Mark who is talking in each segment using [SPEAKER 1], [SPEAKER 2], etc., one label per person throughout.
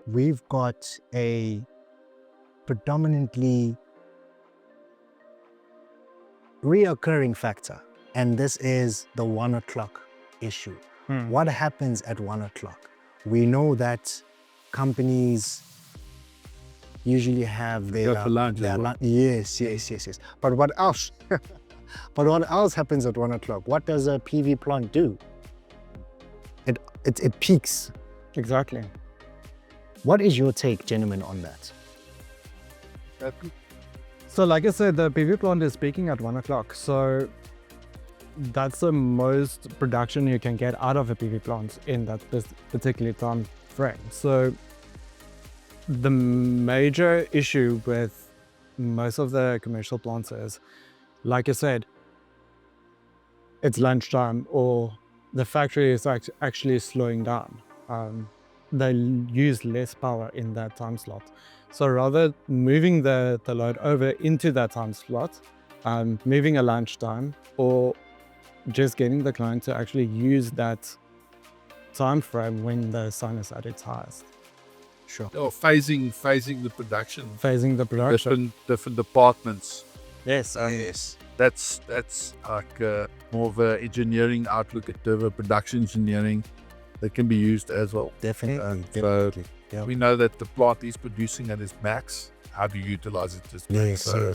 [SPEAKER 1] we've got a predominantly reoccurring factor, and this is the 1 o'clock issue. What happens at 1 o'clock? We know that companies usually have their
[SPEAKER 2] Go for lunch as well.
[SPEAKER 1] Yes. But what else? But what else happens at 1 o'clock? What does a PV plant do? It peaks.
[SPEAKER 3] Exactly.
[SPEAKER 1] What is your take, gentlemen, on that?
[SPEAKER 3] So like I said, the PV plant is peaking at 1 o'clock. So that's the most production you can get out of a PV plant in that particular time frame. So the major issue with most of the commercial plants is, like I said, it's lunchtime or the factory is actually slowing down. They use less power in that time slot. So rather moving the load over into that time slot, moving a lunchtime, or just getting the client to actually use that time frame when the sun is at its highest.
[SPEAKER 1] Sure.
[SPEAKER 2] Or phasing the production.
[SPEAKER 3] Phasing the production.
[SPEAKER 2] Different departments.
[SPEAKER 3] Yes.
[SPEAKER 1] Yes.
[SPEAKER 2] That's like more of an engineering outlook at the production engineering that can be used as well.
[SPEAKER 1] Definitely. Yeah.
[SPEAKER 2] We know that the plant is producing at its max. How do you utilize it?
[SPEAKER 1] Yes.
[SPEAKER 2] So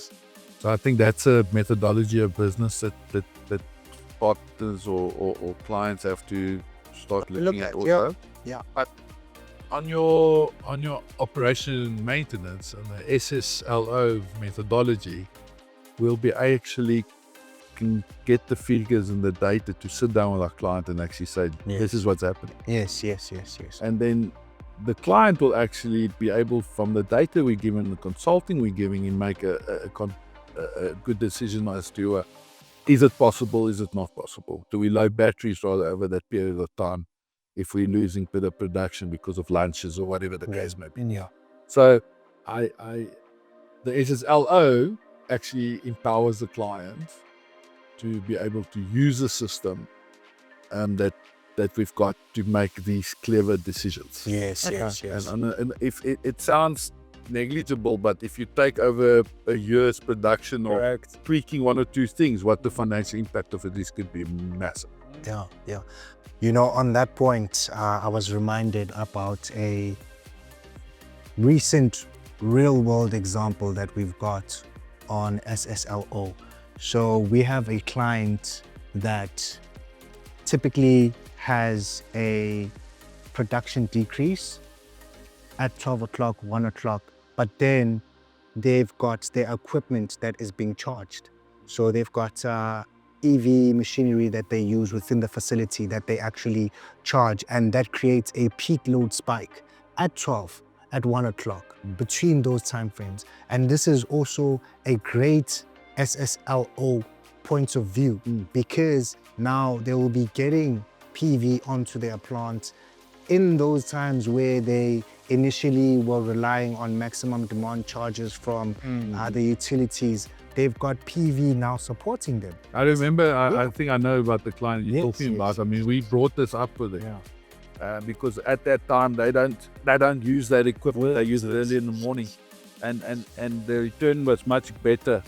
[SPEAKER 2] I think that's a methodology of business that partners or clients have to start looking at also.
[SPEAKER 1] Yeah.
[SPEAKER 2] But on your operation and maintenance and the SSLO methodology, we'll be actually can get the figures and the data to sit down with our client and actually say, this is what's happening.
[SPEAKER 1] Yes.
[SPEAKER 2] And then the client will actually be able, from the data we're giving, the consulting we're giving, and make a good decision as to is it possible, is it not possible? Do we load batteries rather over that period of time if we're losing bit of production because of lunches or whatever the case may be?
[SPEAKER 1] Yeah.
[SPEAKER 2] So the SSLO actually empowers the client to be able to use a system that we've got to make these clever decisions.
[SPEAKER 1] Yes.
[SPEAKER 2] And if it sounds negligible, but if you take over a year's production or tweaking one or two things, what the financial impact of it is could be massive.
[SPEAKER 1] Yeah. You know, on that point, I was reminded about a recent real-world example that we've got on SSLO. So we have a client that typically has a production decrease at 12 o'clock, 1 o'clock, but then they've got their equipment that is being charged. So they've got EV machinery that they use within the facility that they actually charge, and that creates a peak load spike at 12, at 1 o'clock, between those time frames. And this is also a great SSLO point of view, because now they will be getting PV onto their plant in those times where they initially were relying on maximum demand charges from the utilities. They've got PV now supporting them.
[SPEAKER 2] I remember, I think I know about the client you're talking about. I mean, we brought this up with it. Because at that time they don't use that equipment. They use it early in the morning, and the return was much better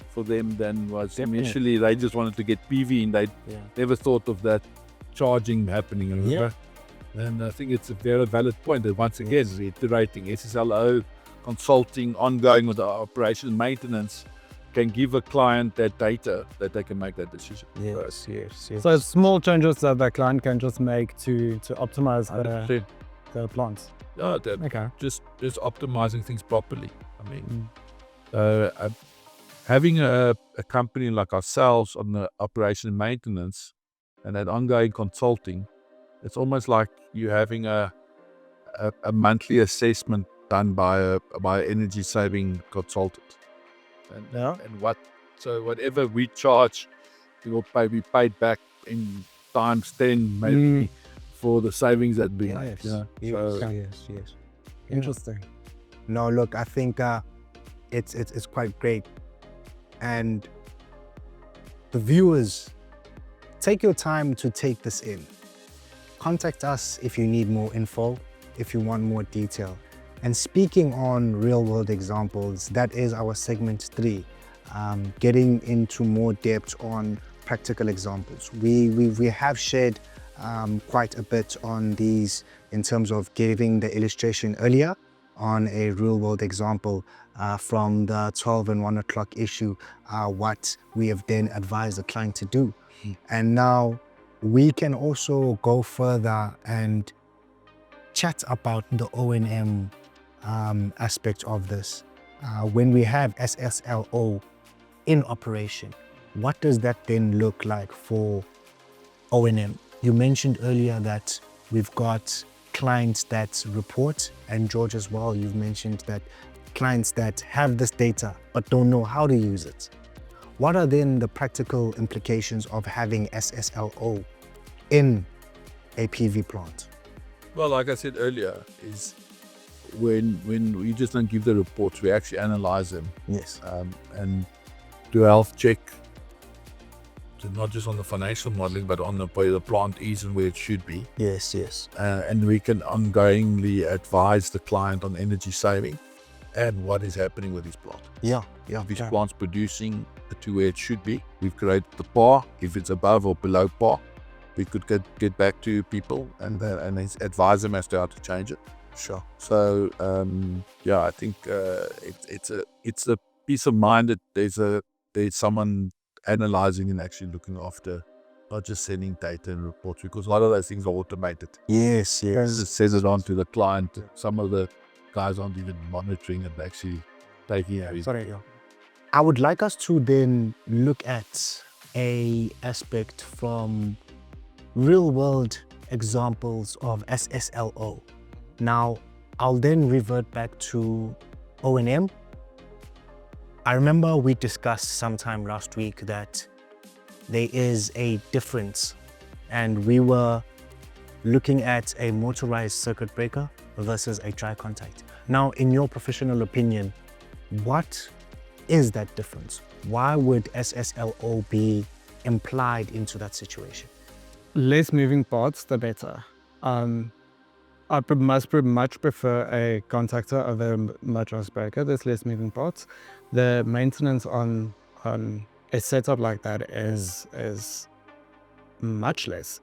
[SPEAKER 2] for them than was initially. They just wanted to get PV, and they never thought of that charging happening. And I think it's a very valid point that, once again, reiterating, SSLO consulting ongoing with the operation and maintenance can give a client that data that they can make that decision.
[SPEAKER 1] Yes.
[SPEAKER 3] So it's small changes that the client can just make to optimize the plants.
[SPEAKER 2] Just optimizing things properly. I mean, having a company like ourselves on the operation and maintenance and that ongoing consulting, it's almost like you having a monthly assessment done by an energy saving consultant. So whatever we charge, we will be paid back in times 10 maybe for the savings that we make.
[SPEAKER 1] Yes.
[SPEAKER 3] Interesting.
[SPEAKER 1] No, look, I think it's quite great. And the viewers, take your time to take this in. Contact us if you need more info, if you want more detail. And speaking on real world examples, that is our segment 3, getting into more depth on practical examples. We have shared quite a bit on these in terms of giving the illustration earlier on a real world example from the 12 and 1 o'clock issue, what we have then advised the client to do. And now we can also go further and chat about the O&M aspect of this. When we have SSLO in operation, what does that then look like for O&M? You mentioned earlier that we've got clients that report, and George as well, you've mentioned that clients that have this data but don't know how to use it. What are then the practical implications of having SSLO in a PV plant?
[SPEAKER 2] Well, like I said earlier, is when we just don't give the reports, we actually analyze them.
[SPEAKER 1] Yes.
[SPEAKER 2] And do a health check, so not just on the financial modeling, but on where the plant is and where it should be.
[SPEAKER 1] Yes, yes.
[SPEAKER 2] And we can ongoingly advise the client on energy saving and what is happening with his plant.
[SPEAKER 1] Yeah.
[SPEAKER 2] If his plant's producing to where it should be, we've created the par. If it's above or below par, we could get back to people and advise them as to how to change it.
[SPEAKER 1] Sure.
[SPEAKER 2] So I think it's a peace of mind that there's someone analyzing and actually looking after, not just sending data and reports, because a lot of those things are automated.
[SPEAKER 1] Yes, yes.
[SPEAKER 2] It says it on to the client. Some of the guys aren't even monitoring and actually taking it.
[SPEAKER 1] Sorry. I would like us to then look at a aspect from real world examples of SSLO. Now, I'll then revert back to O&M. I remember we discussed sometime last week that there is a difference, and we were looking at a motorized circuit breaker versus a dry contact. Now, in your professional opinion, what is that difference? Why would SSLO be implied into that situation?
[SPEAKER 3] Less moving parts, the better. I much prefer a contactor over a motorized breaker. There's less moving parts. The maintenance on a setup like that is much less.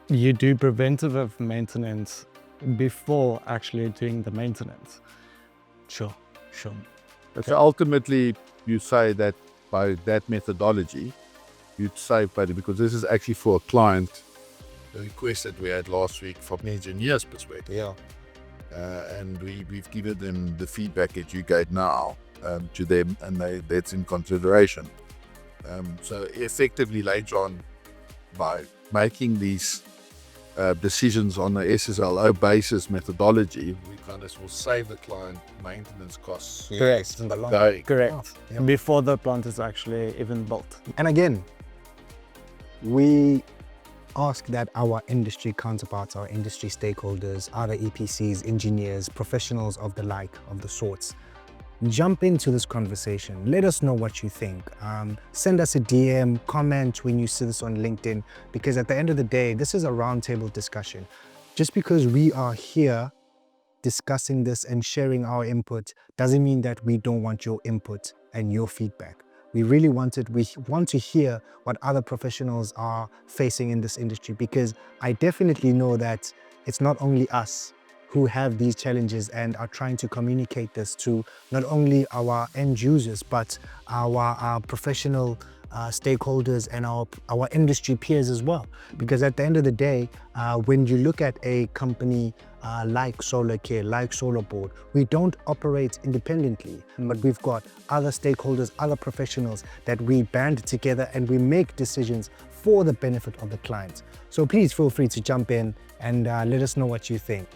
[SPEAKER 3] You do preventative maintenance before actually doing the maintenance.
[SPEAKER 1] Sure.
[SPEAKER 2] So ultimately, you say that by that methodology, you'd save money, because this is actually for a client, the request that we had last week from an engineer's perspective.
[SPEAKER 1] Yeah.
[SPEAKER 2] And we've given them the feedback that you gave now to them, and that's in consideration. So effectively later on, by making these decisions on the SSLO basis methodology, we kind of will save the client maintenance costs.
[SPEAKER 3] Correct.
[SPEAKER 1] In the long
[SPEAKER 2] Going.
[SPEAKER 3] Correct.
[SPEAKER 1] Yeah.
[SPEAKER 3] Before the plant is actually even built.
[SPEAKER 1] And again, we ask that our industry counterparts, our industry stakeholders, other EPCs, engineers, professionals of the like, of the sorts, jump into this conversation. Let us know what you think. Send us a DM, comment when you see this on LinkedIn, because at the end of the day, this is a roundtable discussion. Just because we are here discussing this and sharing our input doesn't mean that we don't want your input and your feedback. We want to hear what other professionals are facing in this industry, because I definitely know that it's not only us who have these challenges and are trying to communicate this to not only our end users, but our professional stakeholders and our industry peers as well. Because at the end of the day, when you look at a company like Solarcare, like Solarboard, we don't operate independently, but we've got other stakeholders, other professionals that we band together and we make decisions for the benefit of the client. So please feel free to jump in and let us know what you think.